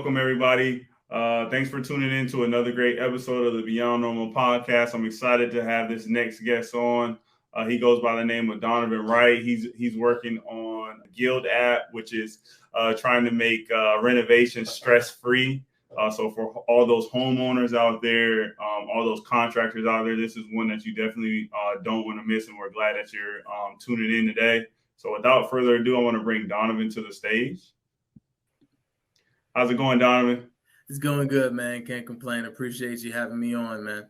welcome everybody. Thanks for tuning in to another great episode of the Beyond Normal podcast. I'm excited to have this next guest on. He goes by the name of Donovan Wright. He's working on the Guilde app, which is trying to make renovation stress-free. So for all those homeowners out there, all those contractors out there, this is one that you definitely don't want to miss, and we're glad that you're tuning in today. So without further ado, I want to bring Donovan to the stage. How's it going, Donovan? It's going good, man. Can't complain. Appreciate you having me on, man.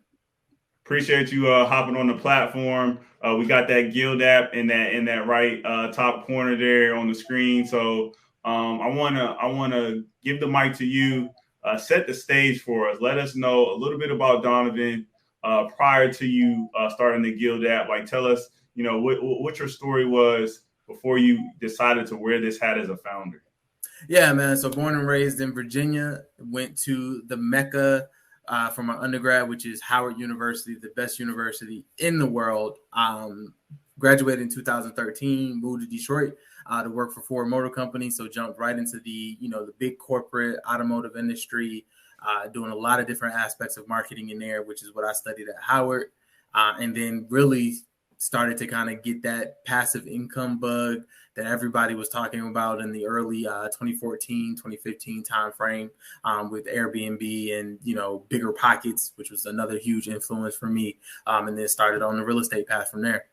Appreciate you hopping on the platform. We got that Guilde app in that right top corner there on the screen. So I wanna give the mic to you. Set the stage for us. Let us know a little bit about Donovan prior to you starting the Guilde app. Like, tell us, what your story was before you decided to wear this hat as a founder. Yeah, man. So born and raised in Virginia, went to the Mecca for my undergrad, which is Howard University, the best university in the world. Graduated in 2013, moved to Detroit to work for Ford Motor Company. So jumped right into the big corporate automotive industry, doing a lot of different aspects of marketing in there, which is what I studied at Howard. And then really started to kind of get that passive income bug that everybody was talking about in the early 2014, 2015 timeframe with Airbnb and, Bigger Pockets, which was another huge influence for me. And then started on the real estate path from there.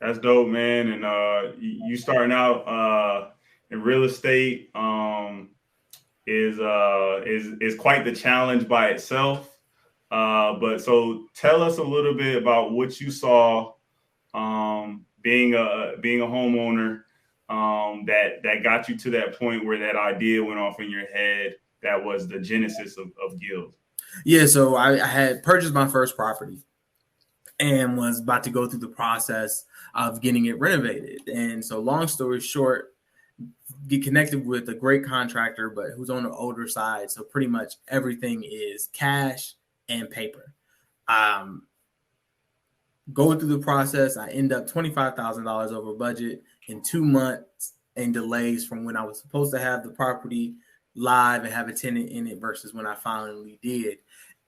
That's dope, man. And you starting out in real estate is quite the challenge by itself. But so tell us a little bit about what you saw being a homeowner that got you to that point where that idea went off in your head. That was the genesis of Guilde. Yeah, so I had purchased my first property and was about to go through the process of getting it renovated. And so long story short, get connected with a great contractor, but who's on the older side. So pretty much everything is cash and paper. Going through the process, I end up $25,000 over budget in 2 months and delays from when I was supposed to have the property live and have a tenant in it versus when I finally did.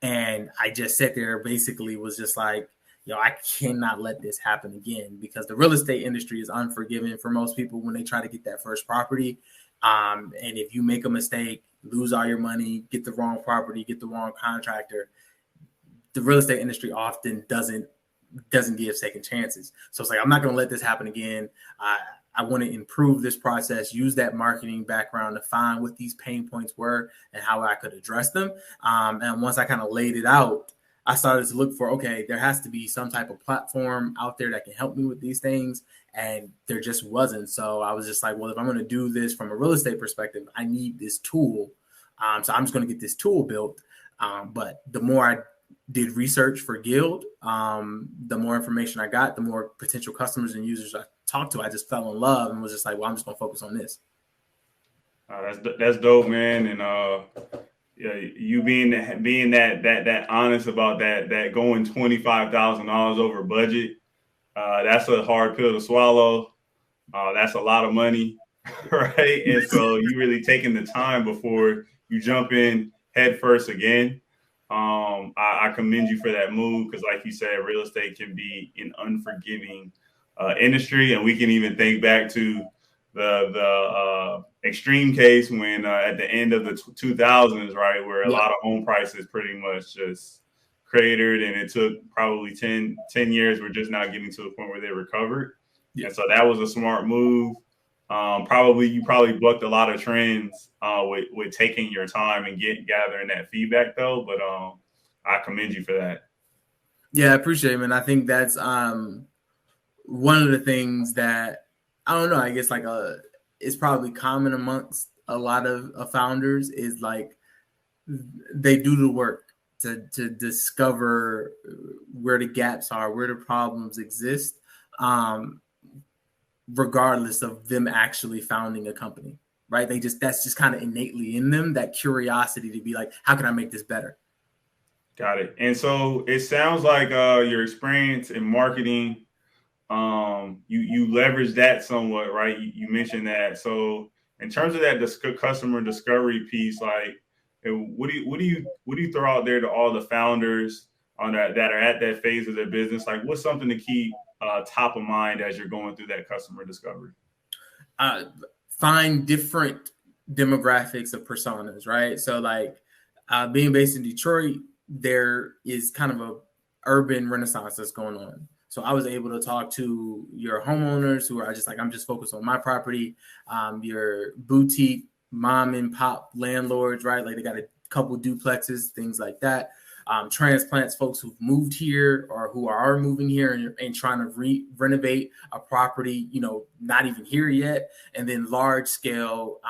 And I just sat there, basically was just like, I cannot let this happen again, because the real estate industry is unforgiving for most people when they try to get that first property. And if you make a mistake, lose all your money, get the wrong property, get the wrong contractor, the real estate industry often doesn't give second chances. So it's like, I'm not going to let this happen again. I want to improve this process, use that marketing background to find what these pain points were and how I could address them. And once I kind of laid it out, I started to look for, okay, there has to be some type of platform out there that can help me with these things. And there just wasn't. So I was just like, well, if I'm going to do this from a real estate perspective, I need this tool. So I'm just going to get this tool built. But the more I did research for Guilde, the more information I got, the more potential customers and users I talked to, I just fell in love and was just like, well, I'm just going to focus on this. That's dope, man. And you being that honest about that going $25,000 over budget, that's a hard pill to swallow. That's a lot of money, right? And so you really taking the time before you jump in head first again. I commend you for that move, because like you said, real estate can be an unforgiving industry. And we can even think back to the extreme case when at the end of the 2000s, right, where a lot of home prices pretty much just cratered, and it took probably 10 years. We're just now getting to the point where they recovered. Yeah. And so that was a smart move. You probably bucked a lot of trends with taking your time and gathering that feedback, though. But I commend you for that. Yeah, I appreciate it, man. I think that's one of the things that, I don't know, I guess it's probably common amongst a lot of founders, is like they do the work to discover where the gaps are, where the problems exist, regardless of them actually founding a company, right? That's just kind of innately in them, that curiosity to be like, how can I make this better? Got it. And so it sounds like your experience in marketing, you leverage that somewhat, right? You mentioned that. So in terms of that customer discovery piece, like, what do you throw out there to all the founders on that are at that phase of their business? Like, what's something to keep top of mind as you're going through that customer discovery? Find different demographics of personas, right? So like being based in Detroit, there is kind of a urban renaissance that's going on. So I was able to talk to your homeowners who are just like, I'm just focused on my property, your boutique mom and pop landlords, right? Like they got a couple duplexes, things like that. Transplants, folks who've moved here or who are moving here and trying to renovate a property, not even here yet. And then large scale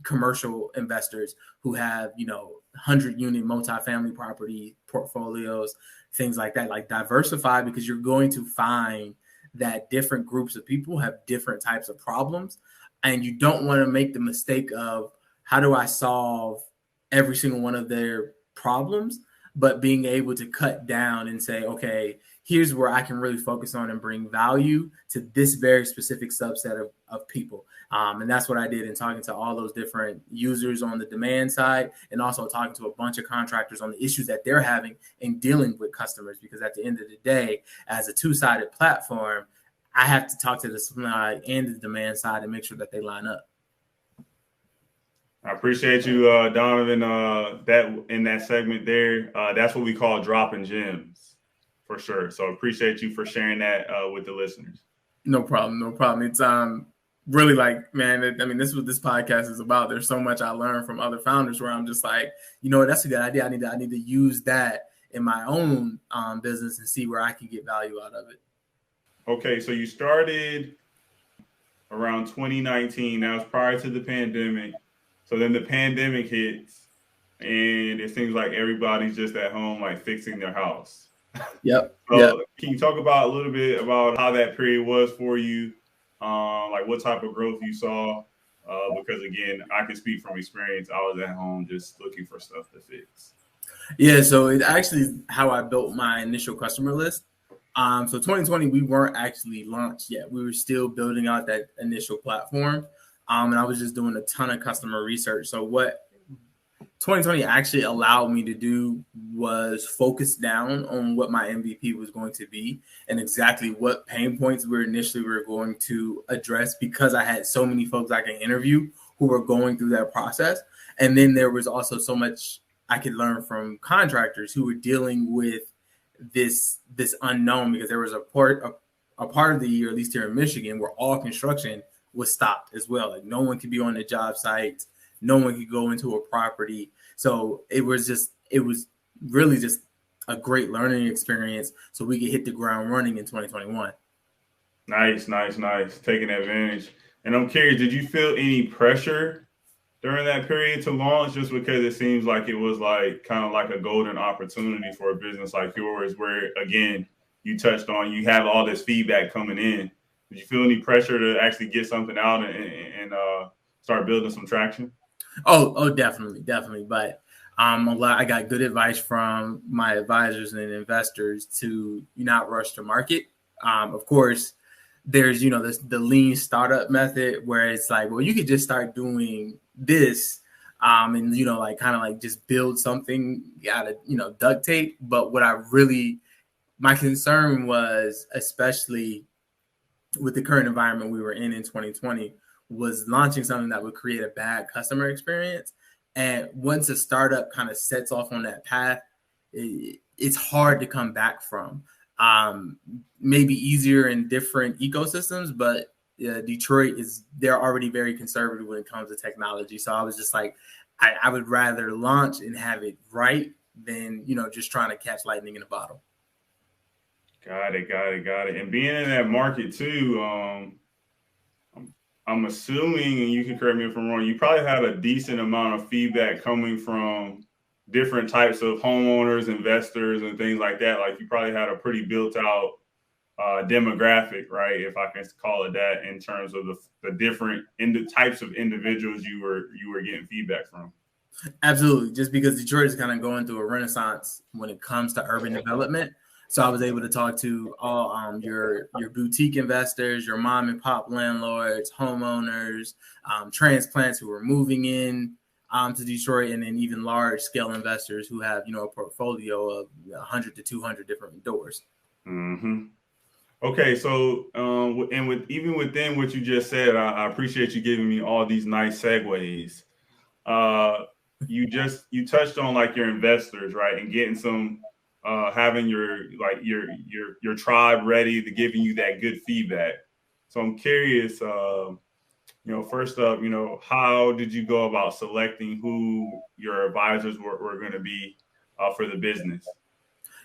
commercial investors who have, 100-unit multifamily property portfolios, things like that. Like diversify, because you're going to find that different groups of people have different types of problems. And you don't want to make the mistake of, how do I solve every single one of their problems? But being able to cut down and say, okay, here's where I can really focus on and bring value to this very specific subset of people. And that's what I did in talking to all those different users on the demand side, and also talking to a bunch of contractors on the issues that they're having and dealing with customers. Because at the end of the day, as a two-sided platform, I have to talk to the supply and the demand side and make sure that they line up. I appreciate you, Donovan, that in that segment there. That's what we call dropping gems, for sure. So appreciate you for sharing that with the listeners. No problem. It's really like, man, this is what this podcast is about. There's so much I learned from other founders where I'm just like, that's a good idea. I need to use that in my own business and see where I can get value out of it. Okay, so you started around 2019. That was prior to the pandemic. So then the pandemic hits, and it seems like everybody's just at home, like fixing their house. Yep. Can you talk about a little bit about how that period was for you? Like what type of growth you saw? Because again, I can speak from experience. I was at home just looking for stuff to fix. Yeah, so it actually is how I built my initial customer list. So 2020, we weren't actually launched yet. We were still building out that initial platform. And I was just doing a ton of customer research. So what 2020 actually allowed me to do was focus down on what my MVP was going to be and exactly what pain points we were going to address, because I had so many folks I can interview who were going through that process. And then there was also so much I could learn from contractors who were dealing with this unknown, because there was a part of the year, at least here in Michigan, where all construction was stopped as well. Like no one could be on the job sites, no one could go into a property. So it was really just a great learning experience, so we could hit the ground running in 2021. Nice. Taking advantage. And I'm curious, did you feel any pressure during that period to launch, just because it seems like it was like kind of like a golden opportunity for a business like yours, where again, you touched on, you have all this feedback coming in. Did you feel any pressure to actually get something out and start building some traction? Oh, definitely. But I got good advice from my advisors and investors to not rush to market. Of course, there's the lean startup method where it's like, well, you could just start doing this, and kind of just build something out of duct tape. But my concern was, especially with the current environment we were in 2020, was launching something that would create a bad customer experience. And once a startup kind of sets off on that path, it's hard to come back from. Maybe easier in different ecosystems, but Detroit they're already very conservative when it comes to technology. So I was just like, I would rather launch and have it right than, just trying to catch lightning in a bottle. Got it. And being in that market too, I'm assuming, and you can correct me if I'm wrong, you probably had a decent amount of feedback coming from different types of homeowners, investors, and things like that. Like you probably had a pretty built out demographic, right? If I can call it that, in terms of the different types of individuals you were getting feedback from. Absolutely. Just because Detroit is kind of going through a renaissance when it comes to urban development. So I was able to talk to all your boutique investors, your mom and pop landlords, homeowners, transplants who are moving in to Detroit, and then even large scale investors who have a portfolio of 100 to 200 different doors. Mm-hmm. Okay, so and with even within what you just said, I appreciate you giving me all these nice segues. You touched on like your investors, right, and getting some having your tribe ready to giving you that good feedback. So I'm curious, first up, how did you go about selecting who your advisors were going to be for the business?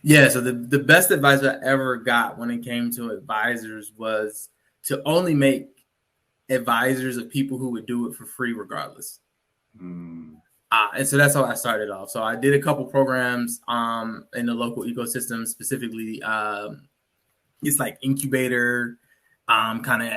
Yeah, so the best advice I ever got when it came to advisors was to only make advisors of people who would do it for free regardless. And so that's how I started off. So I did a couple programs in the local ecosystem, specifically it's like incubator kind of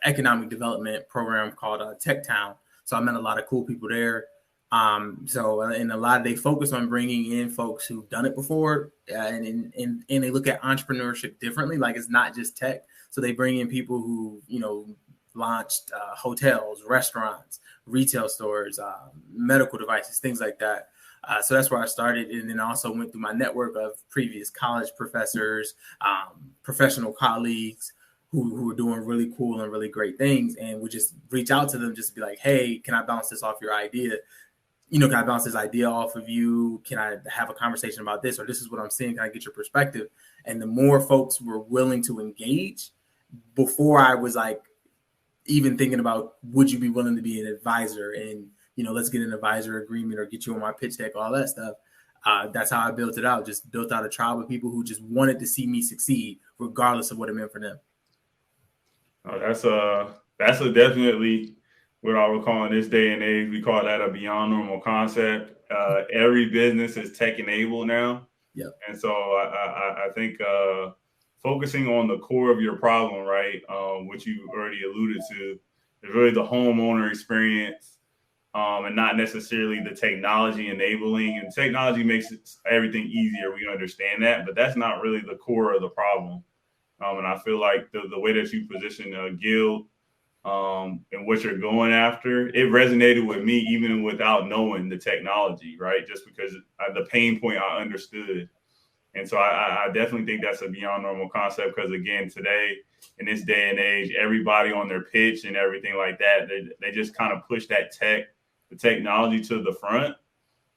economic development program called Tech Town. So I met a lot of cool people there. And a lot they focus on bringing in folks who've done it before, and they look at entrepreneurship differently. Like it's not just tech. So they bring in people who launched hotels, restaurants, retail stores, medical devices, things like that. So that's where I started, and then also went through my network of previous college professors, professional colleagues who were doing really cool and really great things, and would just reach out to them just to be like, hey, can I bounce this off your idea? Can I bounce this idea off of you? Can I have a conversation about this? Or this is what I'm seeing. Can I get your perspective? And the more folks were willing to engage, before I was like even thinking about, would you be willing to be an advisor? And, let's get an advisor agreement or get you on my pitch deck, all that stuff. That's how I built it out. Just built out a tribe of people who just wanted to see me succeed, regardless of what it meant for them. That's a definitely what I would call in this day and age. We call that a beyond normal concept. Every business is tech enabled now. Yep. And so I think focusing on the core of your problem, right, which you already alluded to, is really the homeowner experience, and not necessarily the technology enabling. And technology makes everything easier. We understand that, but that's not really the core of the problem. And I feel like the way that you position Guilde and what you're going after, it resonated with me even without knowing the technology, right? Just because the pain point I understood. And so I definitely think that's a beyond normal concept because, again, today, in this day and age, everybody on their pitch and everything like that, they just kind of push the technology to the front.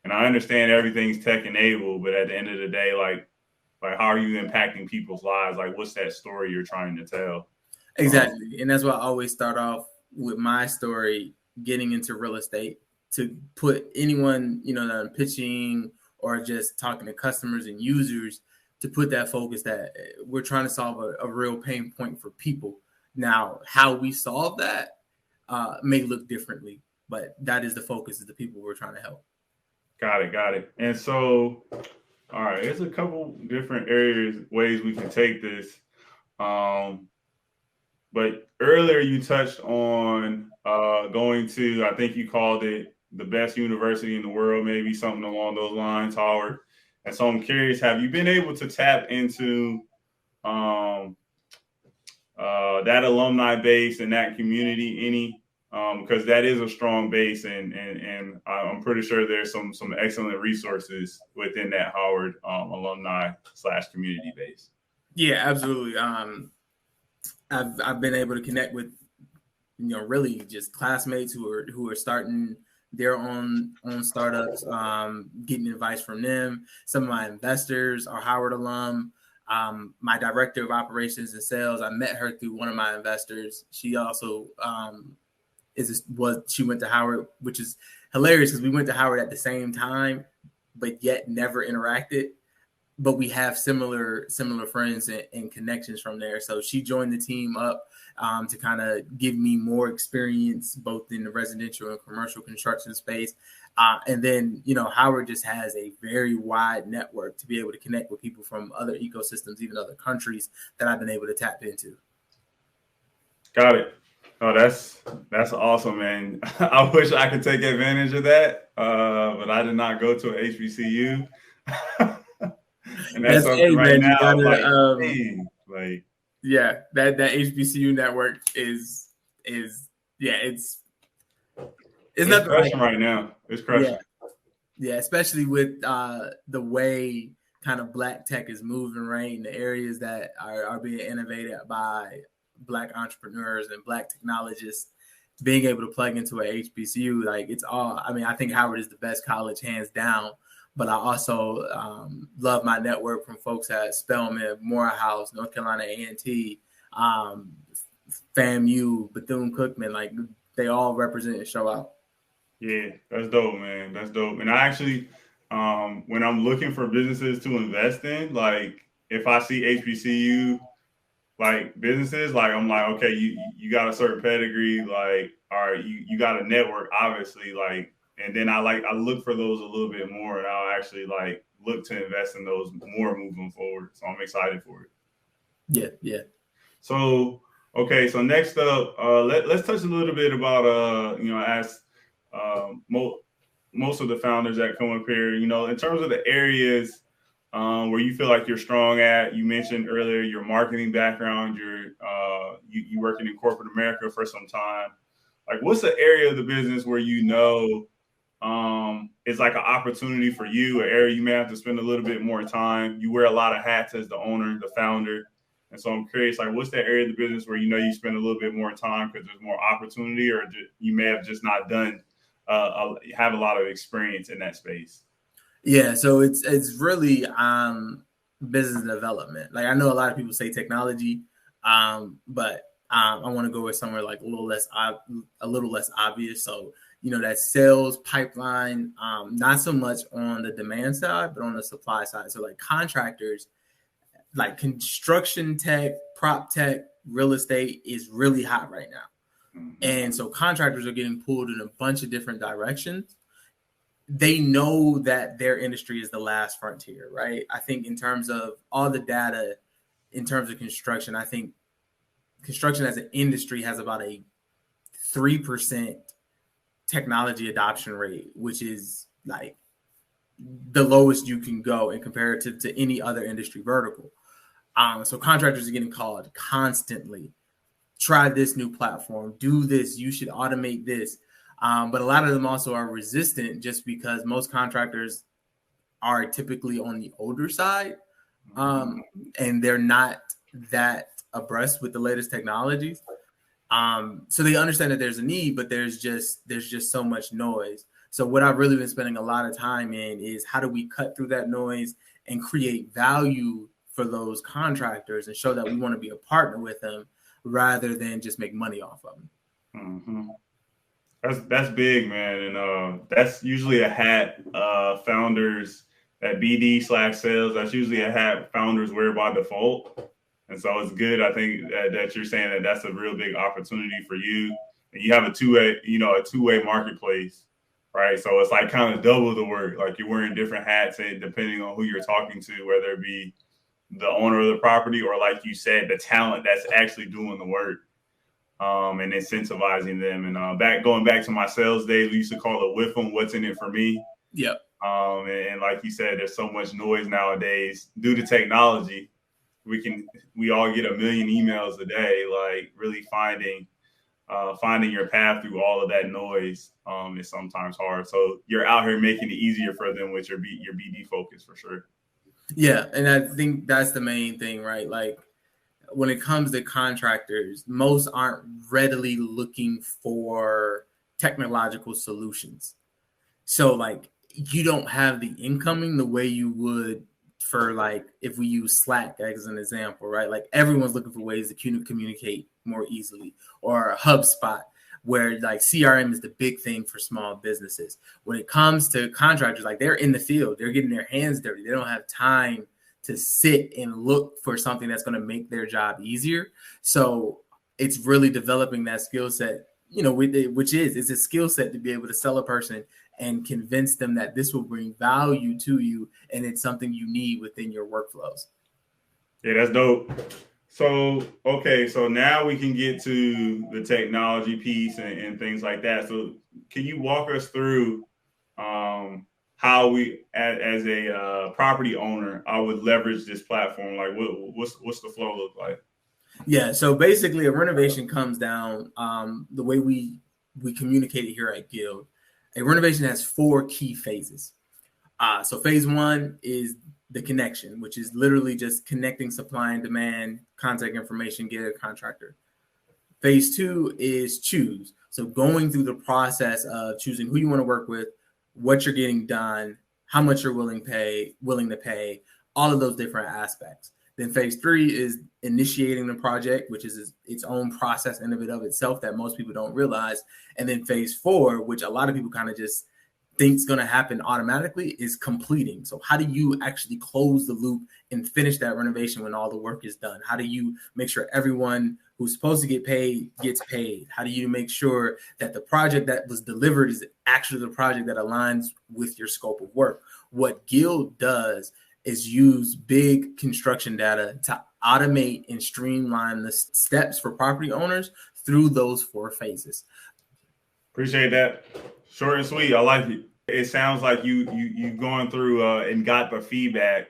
And I understand everything's tech enabled, but at the end of the day, like how are you impacting people's lives? Like, what's that story you're trying to tell? Exactly. And that's why I always start off with my story, getting into real estate, to put anyone, that I'm pitching or just talking to customers and users, to put that focus that we're trying to solve a real pain point for people. Now, how we solve that may look differently, but that is the focus of the people we're trying to help. Got it. And so, all right, there's a couple different ways we can take this. But earlier you touched on going to, I think you called it the best university in the world, maybe something along those lines, Howard. And so I'm curious, have you been able to tap into that alumni base and that community any? Because that is a strong base, and I'm pretty sure there's some excellent resources within that Howard alumni / community base. Yeah, absolutely. I've been able to connect with really just classmates who are starting their own startups, getting advice from them. Some of my investors are Howard alum. My director of operations and sales, I met her through one of my investors. She also she went to Howard, which is hilarious because we went to Howard at the same time, but yet never interacted. But we have similar friends and connections from there. So she joined the team up to kind of give me more experience both in the residential and commercial construction space. And then, Howard just has a very wide network to be able to connect with people from other ecosystems, even other countries, that I've been able to tap into. Got it. Oh, that's awesome, man. I wish I could take advantage of that, but I did not go to a HBCU. And that's something hey right man, you now, gotta like, dang, like yeah, that HBCU network is yeah, it's it's nothing like crushing right now. It's yeah, crushing. yeah, especially with the way kind of black tech is moving, right? In the areas that are being innovated by black entrepreneurs and black technologists, being able to plug into a HBCU, like it's all. I mean, I think Howard is the best college, hands down. But I also love my network from folks at Spelman, Morehouse, North Carolina A&T, um, FAMU, Bethune-Cookman. Like they all represent and show out. Yeah, that's dope, man. That's dope. And I actually, when I'm looking for businesses to invest in, like if I see HBCU like businesses, like I'm like, okay, you got a certain pedigree, like, all right, you got a network, obviously, like, and then I look for those a little bit more, and I'll actually like look to invest in those more moving forward. So I'm excited for it. Yeah, yeah. So okay, so next up, let's touch a little bit about as mo- most of the founders that come up here, in terms of the areas where you feel like you're strong at. You mentioned earlier your marketing background. You working in corporate America for some time. Like, what's the area of the business where it's like an opportunity for you, an area you may have to spend a little bit more time. You wear a lot of hats as the owner, the founder. And so I'm curious, like, what's that area of the business where you spend a little bit more time because there's more opportunity, or you may have just not done, have a lot of experience in that space? Yeah, so it's really business development. Like I know a lot of people say technology, but I want to go with somewhere like a little less obvious. So that sales pipeline, not so much on the demand side, but on the supply side. So like contractors, like construction tech, prop tech, real estate is really hot right now, Mm-hmm. and so contractors are getting pulled in a bunch of different directions. They know that their industry is the last frontier, right? I think in terms of all the data, in terms of construction, I think construction as an industry has about a 3% technology adoption rate, which is like the lowest you can go and compare it to any other industry vertical. So contractors are getting called constantly. Try this new platform, do this, you should automate this. But a lot of them also are resistant just because most contractors are typically on the older side, and they're not that abreast with the latest technologies. So they understand that there's a need, but there's just so much noise. So what I've really been spending a lot of time in is how do we cut through that noise and create value for those contractors and show that we want to be a partner with them rather than just make money off of them. Mm-hmm. That's big, man, and that's usually a hat founders that BD/sales. That's usually a hat founders wear by default, and so it's good. I think that you're saying that that's a real big opportunity for you, and you have a two way marketplace, right? So it's like kind of double the work. Like you're wearing different hats, and depending on who you're talking to, whether it be the owner of the property or, like you said, the talent that's actually doing the work, and incentivizing them. And going back to my sales days, we used to call it with them, what's in it for me. Yep. And like you said, there's so much noise nowadays due to technology. We all get a million emails a day. Like really finding your path through all of that noise is sometimes hard. So you're out here making it easier for them with your BD focus for sure. Yeah, and I think that's the main thing, right? Like when it comes to contractors, most aren't readily looking for technological solutions. So like you don't have the incoming the way you would for like if we use Slack as an example, right? Like everyone's looking for ways to communicate more easily, or HubSpot, where like CRM is the big thing for small businesses. When it comes to contractors, like they're in the field, they're getting their hands dirty. They don't have time to sit and look for something that's going to make their job easier. So it's really developing that skill set, which is it's a skill set to be able to sell a person and convince them that this will bring value to you and it's something you need within your workflows. Yeah, that's dope. So, okay, so now we can get to the technology piece and things like that. So, can you walk us through how we, as a property owner, I would leverage this platform. Like, what's the flow look like? Yeah, so basically, a renovation comes down the way we communicate it here at Guild. A renovation has 4 key phases. So phase 1 is the connection, which is literally just connecting supply and demand, contact information, get a contractor. Phase 2 is choose. So going through the process of choosing who you want to work with, what you're getting done, how much you're willing to pay, all of those different aspects. Then phase 3 is initiating the project, which is its own process in and of itself that most people don't realize. And then phase 4, which a lot of people kind of just think's going to happen automatically, is completing. So how do you actually close the loop and finish that renovation when all the work is done? How do you make sure everyone who's supposed to get paid gets paid? How do you make sure that the project that was delivered is actually the project that aligns with your scope of work? What Guild does is use big construction data to automate and streamline the steps for property owners through those 4 phases. Appreciate that. Short and sweet. I like it. It sounds like you going through and got the feedback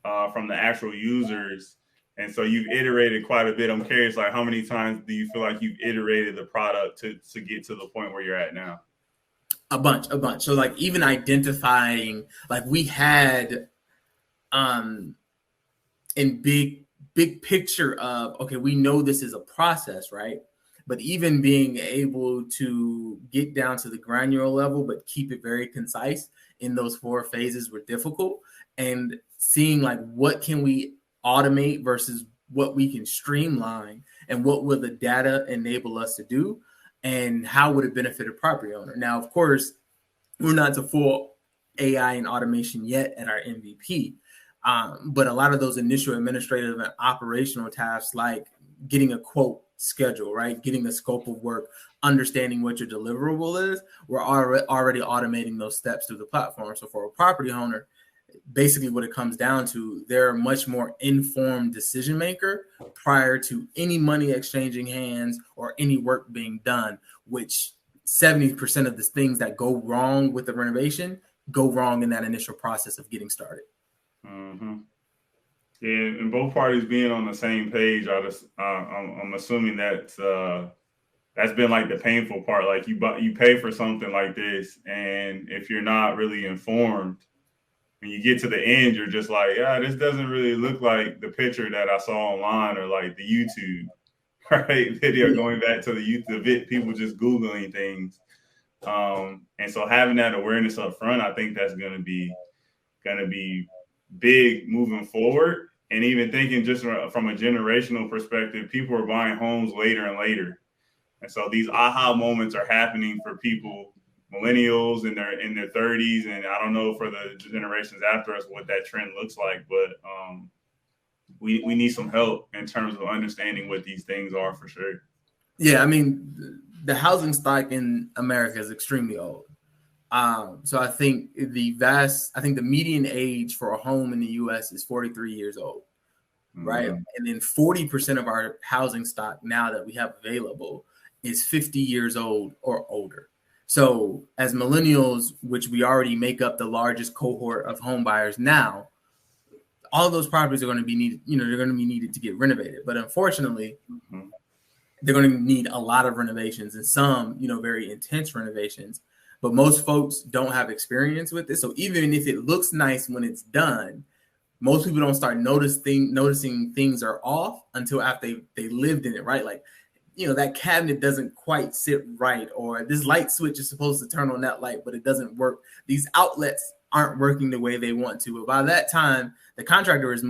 from the actual users, and so you've iterated quite a bit. I'm curious, like, how many times do you feel like you've iterated the product to get to the point where you're at now? A bunch. So like even identifying, like we had in big picture of, okay, we know this is a process, right? But even being able to get down to the granular level, but keep it very concise in those 4 phases were difficult. And seeing like what can we automate versus what we can streamline, and what will the data enable us to do, and how would it benefit a property owner? Now, of course, we're not to full AI and automation yet at our MVP. But a lot of those initial administrative and operational tasks, like getting a quote schedule, right? Getting a scope of work, understanding what your deliverable is, we're already automating those steps through the platform. So for a property owner, basically what it comes down to, they're a much more informed decision maker prior to any money exchanging hands or any work being done, which 70% of the things that go wrong with the renovation go wrong in that initial process of getting started. Mm-hmm. Yeah, and both parties being on the same page, I'm assuming that's been like the painful part. Like you pay for something like this, and if you're not really informed, when you get to the end, you're just like, yeah, this doesn't really look like the picture that I saw online or like the YouTube, right? Video going back to the YouTube, people just Googling things. And so having that awareness up front, I think that's going to be big moving forward. And even thinking just from a generational perspective, people are buying homes later and later. And so these aha moments are happening for people, millennials in their 30s. And I don't know for the generations after us what that trend looks like, but we need some help in terms of understanding what these things are for sure. Yeah, I mean, the housing stock in America is extremely old. So I think the median age for a home in the U.S. is 43 years old, right? Mm-hmm. And then 40% of our housing stock now that we have available is 50 years old or older. So as millennials, which we already make up the largest cohort of home buyers now, all of those properties are going to be needed. They're going to be needed to get renovated. But unfortunately, they're going to need a lot of renovations, and some, very intense renovations. But most folks don't have experience with it. So even if it looks nice when it's done, most people don't start noticing things are off until after they lived in it, right? Like, that cabinet doesn't quite sit right, or this light switch is supposed to turn on that light, but it doesn't work. These outlets aren't working the way they want to. But by that time, the contractor has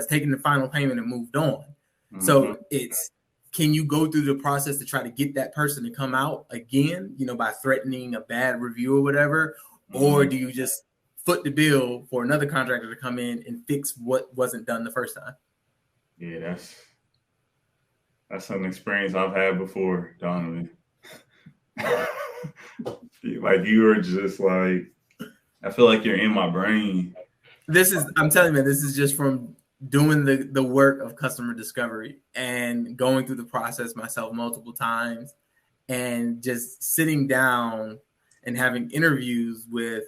taken the final payment and moved on. Mm-hmm. So it's, can you go through the process to try to get that person to come out again, by threatening a bad review or whatever? Mm-hmm. Or do you just foot the bill for another contractor to come in and fix what wasn't done the first time? Yeah, that's an experience I've had before, Donovan. Like, you were just like, I feel like you're in my brain. I'm telling you, man, this is just from doing the work of customer discovery and going through the process myself multiple times, and just sitting down and having interviews with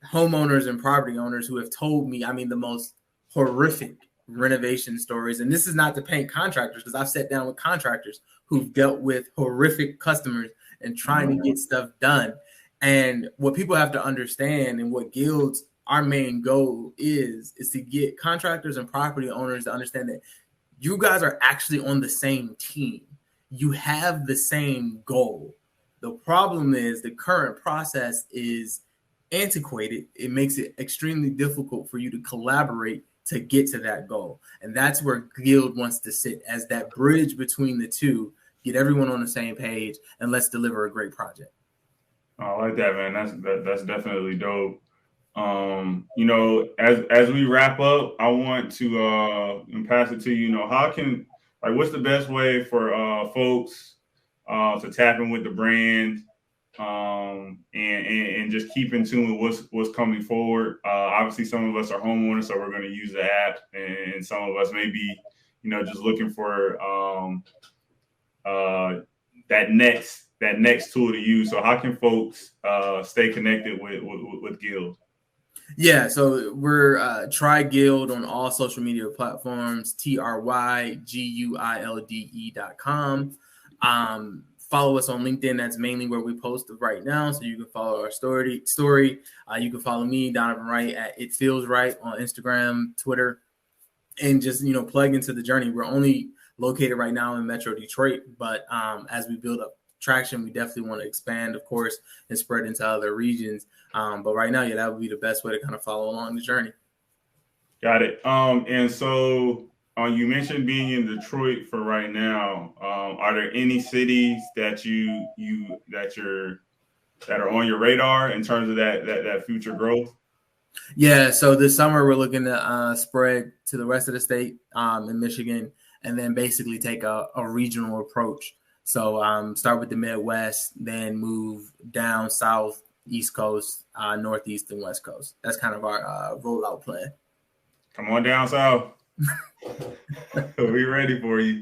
homeowners and property owners who have told me, I mean, the most horrific renovation stories. And this is not to paint contractors, because I've sat down with contractors who've dealt with horrific customers and trying to get stuff done. And what people have to understand, and what Guilds, our main goal is to get contractors and property owners to understand that you guys are actually on the same team. You have the same goal. The problem is the current process is antiquated. It makes it extremely difficult for you to collaborate to get to that goal. And that's where Guild wants to sit, as that bridge between the two, get everyone on the same page, and let's deliver a great project. I like that, man. That's definitely dope. You know, as we wrap up, I want to pass it to you. You know, what's the best way for folks to tap in with the brand, and just keep in tune with what's coming forward. Obviously, some of us are homeowners, so we're going to use the app, and some of us may be, you know, just looking for that next tool to use. So how can folks stay connected with Guild? Yeah, so we're Try Guild on all social media platforms, TRYGUILDE.com. Follow us on LinkedIn. That's mainly where we post right now. So you can follow our story. You can follow me, Donovan Wright, at It Feels Right on Instagram, Twitter, and just, you know, plug into the journey. We're only located right now in Metro Detroit, but as we build up traction, we definitely want to expand, of course, and spread into other regions. But right now, yeah, that would be the best way to kind of follow along the journey. Got it. And so you mentioned being in Detroit for right now. Are there any cities that are on your radar in terms of that future growth? Yeah, so this summer we're looking to spread to the rest of the state in Michigan, and then basically take a regional approach. So start with the Midwest, then move down south, East Coast, Northeast, and West Coast. That's kind of our rollout plan. Come on down south. We're ready for you.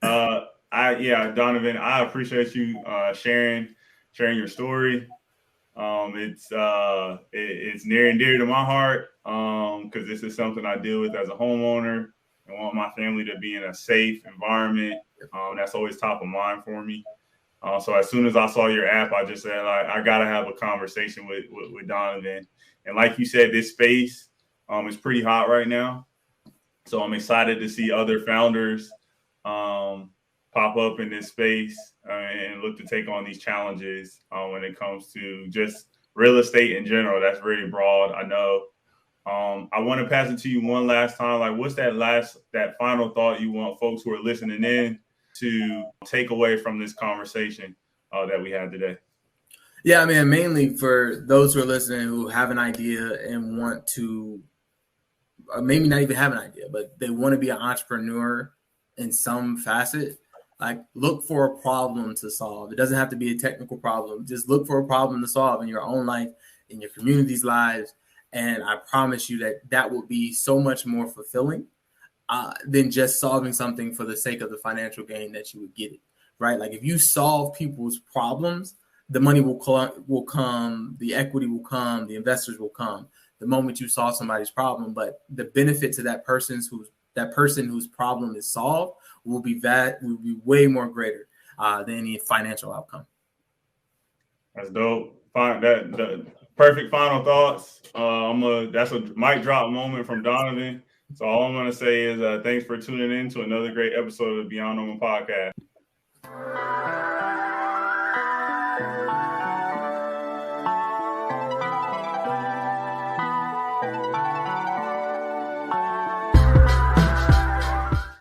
Donovan, I appreciate you sharing your story. It's near and dear to my heart because this is something I deal with as a homeowner. I want my family to be in a safe environment. That's always top of mind for me. So as soon as I saw your app, I just said, I got to have a conversation with Donovan. And like you said, this space is pretty hot right now. So I'm excited to see other founders pop up in this space and look to take on these challenges when it comes to just real estate in general. That's very broad, I know. I want to pass it to you one last time. Like, what's that final thought you want folks who are listening in to take away from this conversation that we had today? Yeah, I mean, mainly for those who are listening who have an idea and want to, or maybe not even have an idea, but they want to be an entrepreneur in some facet, like look for a problem to solve. It doesn't have to be a technical problem. Just look for a problem to solve in your own life, in your community's lives. And I promise you that will be so much more fulfilling than just solving something for the sake of the financial gain that you would get it, right? Like if you solve people's problems, the money will come, the equity will come, the investors will come the moment you solve somebody's problem. But the benefit to that person whose problem is solved will be way more greater than any financial outcome. That's dope. The perfect final thoughts. That's a mic drop moment from Donovan. So all I'm going to say is thanks for tuning in to another great episode of the Beyond Normal podcast.